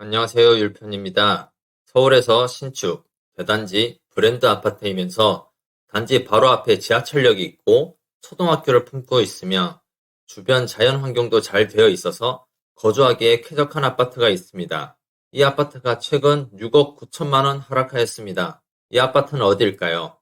안녕하세요. 율편입니다. 서울에서 신축, 대단지, 브랜드 아파트이면서 단지 바로 앞에 지하철역이 있고 초등학교를 품고 있으며 주변 자연 환경도 잘 되어 있어서 거주하기에 쾌적한 아파트가 있습니다. 이 아파트가 최근 6억 9천만 원 하락하였습니다. 이 아파트는 어디일까요?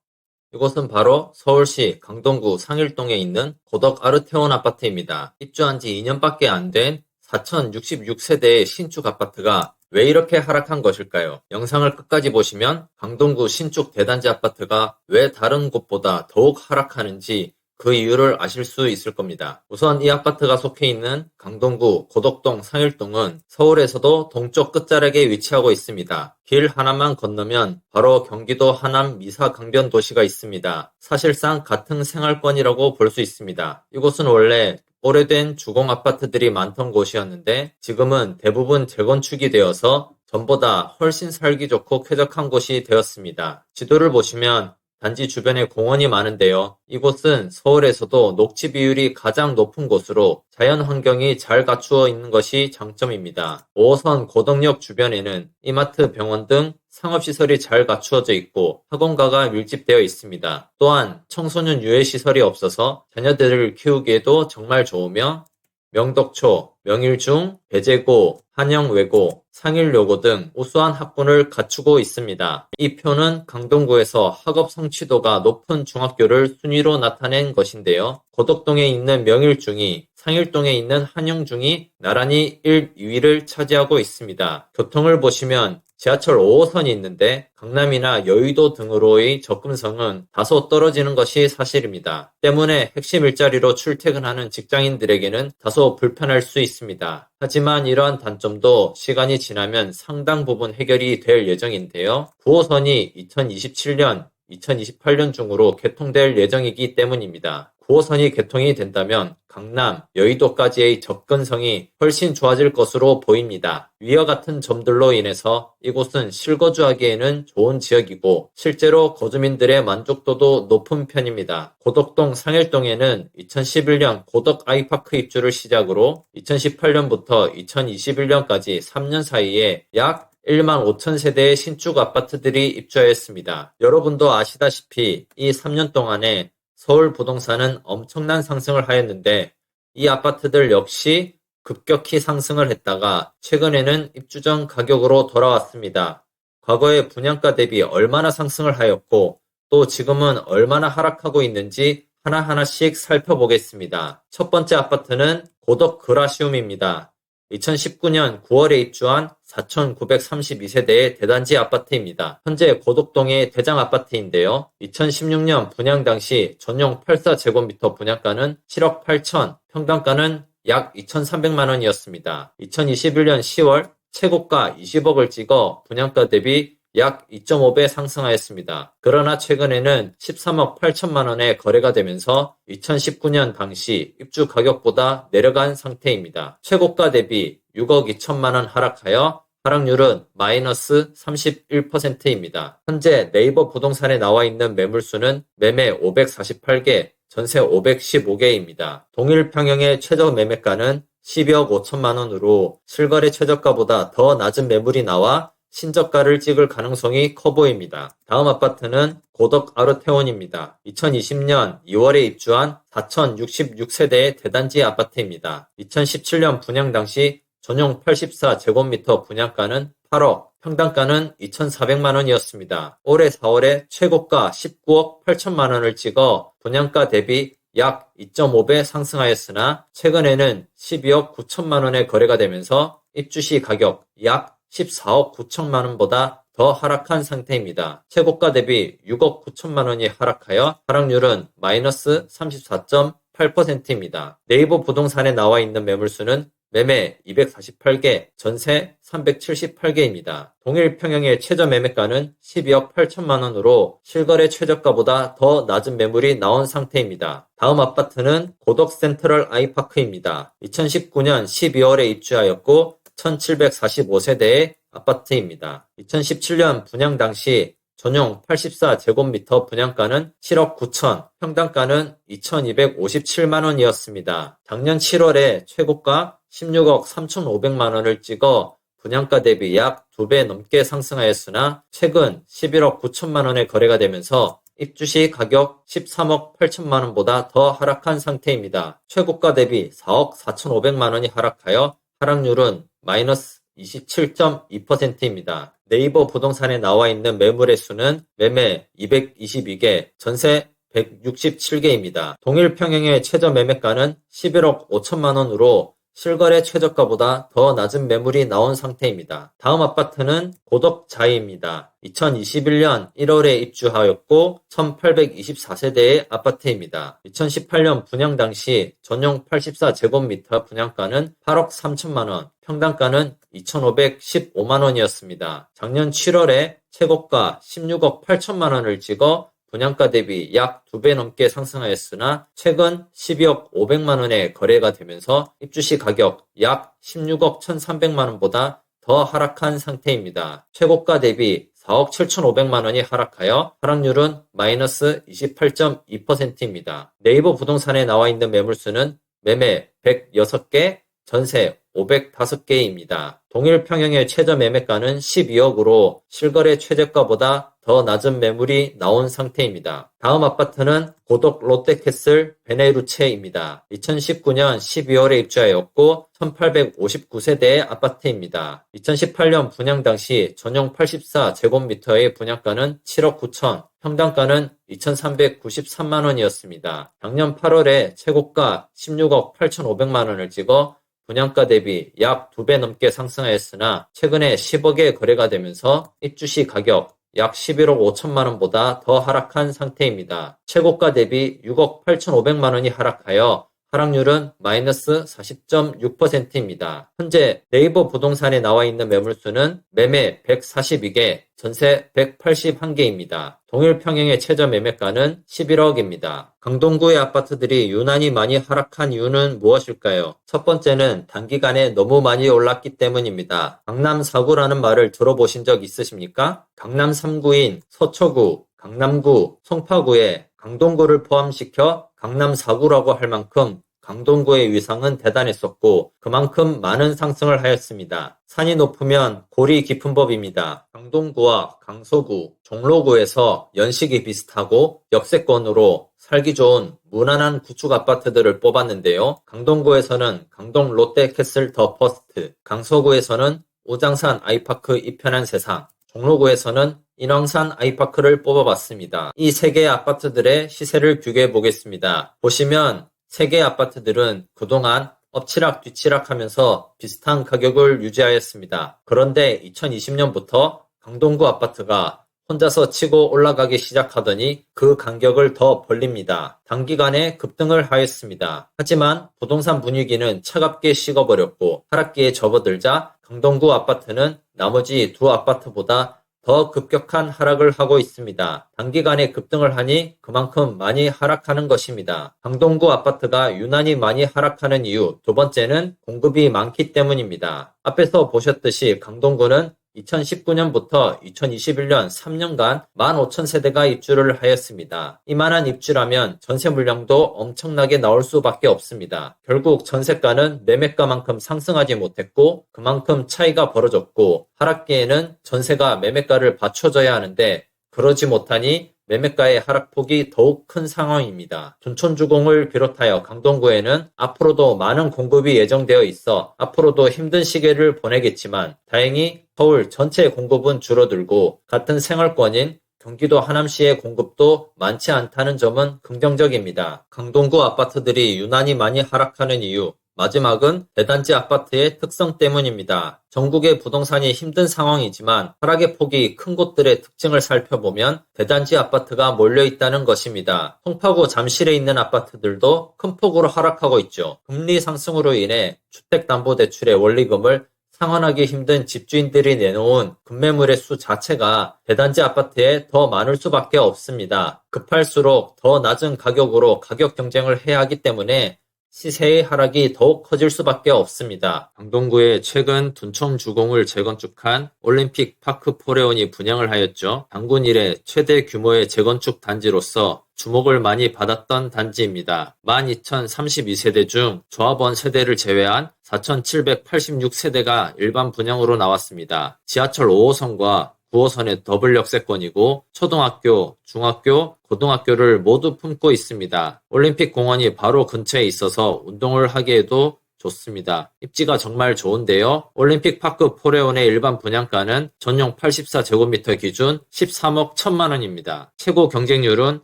이곳은 바로 서울시 강동구 상일동에 있는 고덕 아르테온 아파트입니다. 입주한 지 2년밖에 안 된 4066세대의 신축 아파트가 왜 이렇게 하락한 것일까요? 영상을 끝까지 보시면 강동구 신축 대단지 아파트가 왜 다른 곳보다 더욱 하락하는지 그 이유를 아실 수 있을 겁니다. 우선 이 아파트가 속해 있는 강동구 고덕동 상일동은 서울에서도 동쪽 끝자락에 위치하고 있습니다. 길 하나만 건너면 바로 경기도 하남 미사 강변 도시가 있습니다. 사실상 같은 생활권이라고 볼 수 있습니다. 이곳은 원래 오래된 주공 아파트들이 많던 곳이었는데 지금은 대부분 재건축이 되어서 전보다 훨씬 살기 좋고 쾌적한 곳이 되었습니다. 지도를 보시면 단지 주변에 공원이 많은데요. 이곳은 서울에서도 녹지 비율이 가장 높은 곳으로 자연 환경이 잘 갖추어 있는 것이 장점입니다. 5호선 고덕역 주변에는 이마트, 병원 등 상업시설이 잘 갖추어져 있고 학원가가 밀집되어 있습니다. 또한 청소년 유해시설이 없어서 자녀들을 키우기에도 정말 좋으며 명덕초, 명일중, 배재고, 한영외고, 상일여고 등 우수한 학군을 갖추고 있습니다. 이 표는 강동구에서 학업 성취도가 높은 중학교를 순위로 나타낸 것인데요. 고덕동에 있는 명일중이 상일동에 있는 한영중이 나란히 1, 2위를 차지하고 있습니다. 교통을 보시면 지하철 5호선이 있는데 강남이나 여의도 등으로의 접근성은 다소 떨어지는 것이 사실입니다. 때문에 핵심 일자리로 출퇴근하는 직장인들에게는 다소 불편할 수 있습니다. 하지만 이러한 단점도 시간이 지나면 상당 부분 해결이 될 예정인데요. 9호선이 2027년, 2028년 중으로 개통될 예정이기 때문입니다. 9호선이 개통이 된다면 강남, 여의도까지의 접근성이 훨씬 좋아질 것으로 보입니다. 위와 같은 점들로 인해서 이곳은 실거주하기에는 좋은 지역이고 실제로 거주민들의 만족도도 높은 편입니다. 고덕동 상일동에는 2011년 고덕 아이파크 입주를 시작으로 2018년부터 2021년까지 3년 사이에 약 1만 5천 세대의 신축 아파트들이 입주하였습니다. 여러분도 아시다시피 이 3년 동안에 서울 부동산은 엄청난 상승을 하였는데 이 아파트들 역시 급격히 상승을 했다가 최근에는 입주 전 가격으로 돌아왔습니다. 과거에 분양가 대비 얼마나 상승을 하였고 또 지금은 얼마나 하락하고 있는지 하나하나씩 살펴보겠습니다. 첫 번째 아파트는 고덕 그라시움입니다. 2019년 9월에 입주한 4,932세대의 대단지 아파트입니다. 현재 고덕동의 대장 아파트인데요. 2016년 분양 당시 전용 84제곱미터 분양가는 7억 8천, 평당가는 약 2,300만 원이었습니다. 2021년 10월 최고가 20억을 찍어 분양가 대비 약 2.5배 상승하였습니다. 그러나 최근에는 13억 8천만 원에 거래가 되면서 2019년 당시 입주 가격보다 내려간 상태입니다. 최고가 대비 6억 2천만 원 하락하여 하락률은 마이너스 31%입니다. 현재 네이버 부동산에 나와 있는 매물수는 매매 548개, 전세 515개입니다. 동일 평형의 최저 매매가는 12억 5천만 원으로 실거래 최저가보다 더 낮은 매물이 나와 신저가를 찍을 가능성이 커 보입니다. 다음 아파트는 고덕 아르테온입니다. 2020년 2월에 입주한 4,066세대의 대단지 아파트입니다. 2017년 분양 당시 전용 84제곱미터 분양가는 8억, 평당가는 2,400만 원이었습니다. 올해 4월에 최고가 19억 8천만 원을 찍어 분양가 대비 약 2.5배 상승하였으나 최근에는 12억 9천만 원에 거래가 되면서 입주시 가격 약 14억 9천만 원보다 더 하락한 상태입니다. 최고가 대비 6억 9천만 원이 하락하여 하락률은 마이너스 34.8%입니다. 네이버 부동산에 나와 있는 매물수는 매매 248개, 전세 378개입니다. 동일 평형의 최저 매매가는 12억 8천만 원으로 실거래 최저가보다 더 낮은 매물이 나온 상태입니다. 다음 아파트는 고덕 센트럴 아이파크입니다. 2019년 12월에 입주하였고 1,745세대의 아파트입니다. 2017년 분양 당시 전용 84제곱미터 분양가는 7억 9천, 평당가는 2,257만 원이었습니다. 작년 7월에 최고가 16억 3,500만 원을 찍어 분양가 대비 약 2배 넘게 상승하였으나 최근 11억 9천만 원에 거래가 되면서 입주시 가격 13억 8천만 원보다 더 하락한 상태입니다. 최고가 대비 4억 4,500만 원이 하락하여 하락률은 마이너스 27.2%입니다. 네이버 부동산에 나와 있는 매물의 수는 매매 222개, 전세 167개입니다. 동일 평형의 최저 매매가는 11억 5천만 원으로 실거래 최저가보다 더 낮은 매물이 나온 상태입니다. 다음 아파트는 고덕자이입니다. 2021년 1월에 입주하였고 1824세대의 아파트입니다. 2018년 분양 당시 전용 84제곱미터 분양가는 8억 3천만 원, 평당가는 2,515만 원이었습니다. 작년 7월에 최고가 16억 8천만 원을 찍어 분양가 대비 약 2배 넘게 상승하였으나 최근 12억 500만 원에 거래가 되면서 입주시 가격 약 16억 1,300만 원보다 더 하락한 상태입니다. 최고가 대비 4억 7,500만 원이 하락하여 하락률은 마이너스 28.2%입니다. 네이버 부동산에 나와 있는 매물수는 매매 106개, 전세 505개입니다. 동일 평형의 최저 매매가는 12억으로 실거래 최저가보다 더 낮은 매물이 나온 상태입니다. 다음 아파트는 고덕 롯데캐슬 베네루체입니다. 2019년 12월에 입주하였고 1859세대의 아파트입니다. 2018년 분양 당시 전용 84제곱미터의 분양가는 7억 9천, 평당가는 2,393만 원이었습니다. 작년 8월에 최고가 16억 8,500만 원을 찍어 분양가 대비 약 2배 넘게 상승하였으나 최근에 10억에 거래가 되면서 입주시 가격 약 11억 5천만 원보다 더 하락한 상태입니다. 최고가 대비 6억 8,500만 원이 하락하여 하락률은 마이너스 40.6%입니다. 현재 네이버 부동산에 나와 있는 매물수는 매매 142개, 전세 181개입니다. 동일 평형의 최저 매매가는 11억입니다. 강동구의 아파트들이 유난히 많이 하락한 이유는 무엇일까요? 첫 번째는 단기간에 너무 많이 올랐기 때문입니다. 강남 4구라는 말을 들어보신 적 있으십니까? 강남 3구인 서초구, 강남구, 송파구에 강동구를 포함시켜 강남 4구라고 할 만큼 강동구의 위상은 대단했었고 그만큼 많은 상승을 하였습니다. 산이 높으면 골이 깊은 법입니다. 강동구와 강서구, 종로구에서 연식이 비슷하고 역세권으로 살기 좋은 무난한 구축 아파트들을 뽑았는데요. 강동구에서는 강동 롯데캐슬 더 퍼스트, 강서구에서는 오장산 아이파크 이편한 세상, 종로구에서는 인왕산 아이파크를 뽑아봤습니다. 이 세 개의 아파트들의 시세를 비교해 보겠습니다. 보시면 세 개의 아파트들은 그동안 엎치락 뒤치락 하면서 비슷한 가격을 유지하였습니다. 그런데 2020년부터 강동구 아파트가 혼자서 치고 올라가기 시작하더니 그 간격을 더 벌립니다. 단기간에 급등을 하였습니다. 하지만 부동산 분위기는 차갑게 식어버렸고 하락기에 접어들자 강동구 아파트는 나머지 두 아파트보다 더 급격한 하락을 하고 있습니다. 단기간에 급등을 하니 그만큼 많이 하락하는 것입니다. 강동구 아파트가 유난히 많이 하락하는 이유 두 번째는 공급이 많기 때문입니다. 앞에서 보셨듯이 강동구는 2019년부터 2021년 3년간 15,000세대가 입주를 하였습니다. 이만한 입주라면 전세 물량도 엄청나게 나올 수밖에 없습니다. 결국 전세가는 매매가만큼 상승하지 못했고 그만큼 차이가 벌어졌고 하락기에는 전세가 매매가를 받쳐줘야 하는데 그러지 못하니 매매가의 하락폭이 더욱 큰 상황입니다. 둔촌주공을 비롯하여 강동구에는 앞으로도 많은 공급이 예정되어 있어 앞으로도 힘든 시기를 보내겠지만 다행히 서울 전체 공급은 줄어들고 같은 생활권인 경기도 하남시의 공급도 많지 않다는 점은 긍정적입니다. 강동구 아파트들이 유난히 많이 하락하는 이유 마지막은 대단지 아파트의 특성 때문입니다. 전국의 부동산이 힘든 상황이지만 하락의 폭이 큰 곳들의 특징을 살펴보면 대단지 아파트가 몰려있다는 것입니다. 송파구 잠실에 있는 아파트들도 큰 폭으로 하락하고 있죠. 금리 상승으로 인해 주택담보대출의 원리금을 상환하기 힘든 집주인들이 내놓은 급매물의 수 자체가 대단지 아파트에 더 많을 수밖에 없습니다. 급할수록 더 낮은 가격으로 가격 경쟁을 해야 하기 때문에 시세의 하락이 더욱 커질 수밖에 없습니다. 강동구에 최근 둔촌 주공을 재건축한 올림픽 파크 포레온이 분양을 하였죠. 단군 이래 최대 규모의 재건축 단지로서 주목을 많이 받았던 단지입니다. 12,032세대 중 조합원 세대를 제외한 4,786세대가 일반 분양으로 나왔습니다. 지하철 5호선과 9호선의 더블 역세권이고 초등학교, 중학교, 고등학교를 모두 품고 있습니다. 올림픽 공원이 바로 근처에 있어서 운동을 하기에도 좋습니다. 입지가 정말 좋은데요. 올림픽 파크 포레온의 일반 분양가는 전용 84제곱미터 기준 13억 1천만 원입니다. 최고 경쟁률은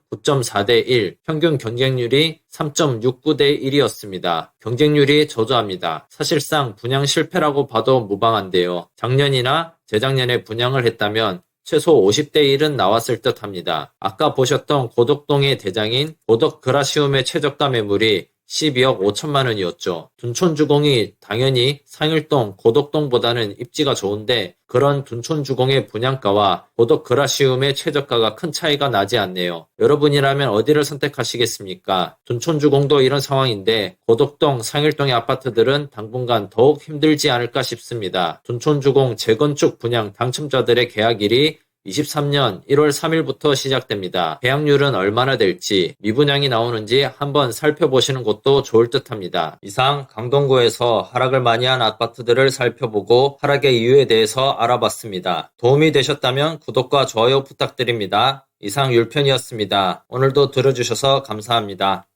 9.4대 1, 평균 경쟁률이 3.69대 1이었습니다. 경쟁률이 저조합니다. 사실상 분양 실패라고 봐도 무방한데요. 작년이나 재작년에 분양을 했다면 최소 50대 1은 나왔을 듯 합니다. 아까 보셨던 고덕동의 대장인 고덕그라시움의 최저가 매물이 12억 5천만 원이었죠. 둔촌주공이 당연히 상일동, 고덕동보다는 입지가 좋은데 그런 둔촌주공의 분양가와 고덕그라시움의 최저가가 큰 차이가 나지 않네요. 여러분이라면 어디를 선택하시겠습니까? 둔촌주공도 이런 상황인데 고덕동, 상일동의 아파트들은 당분간 더욱 힘들지 않을까 싶습니다. 둔촌주공 재건축 분양 당첨자들의 계약일이 23년 1월 3일부터 시작됩니다. 계약률은 얼마나 될지 미분양이 나오는지 한번 살펴보시는 것도 좋을 듯합니다. 이상 강동구에서 하락을 많이 한 아파트들을 살펴보고 하락의 이유에 대해서 알아봤습니다. 도움이 되셨다면 구독과 좋아요 부탁드립니다. 이상 율편이었습니다. 오늘도 들어주셔서 감사합니다.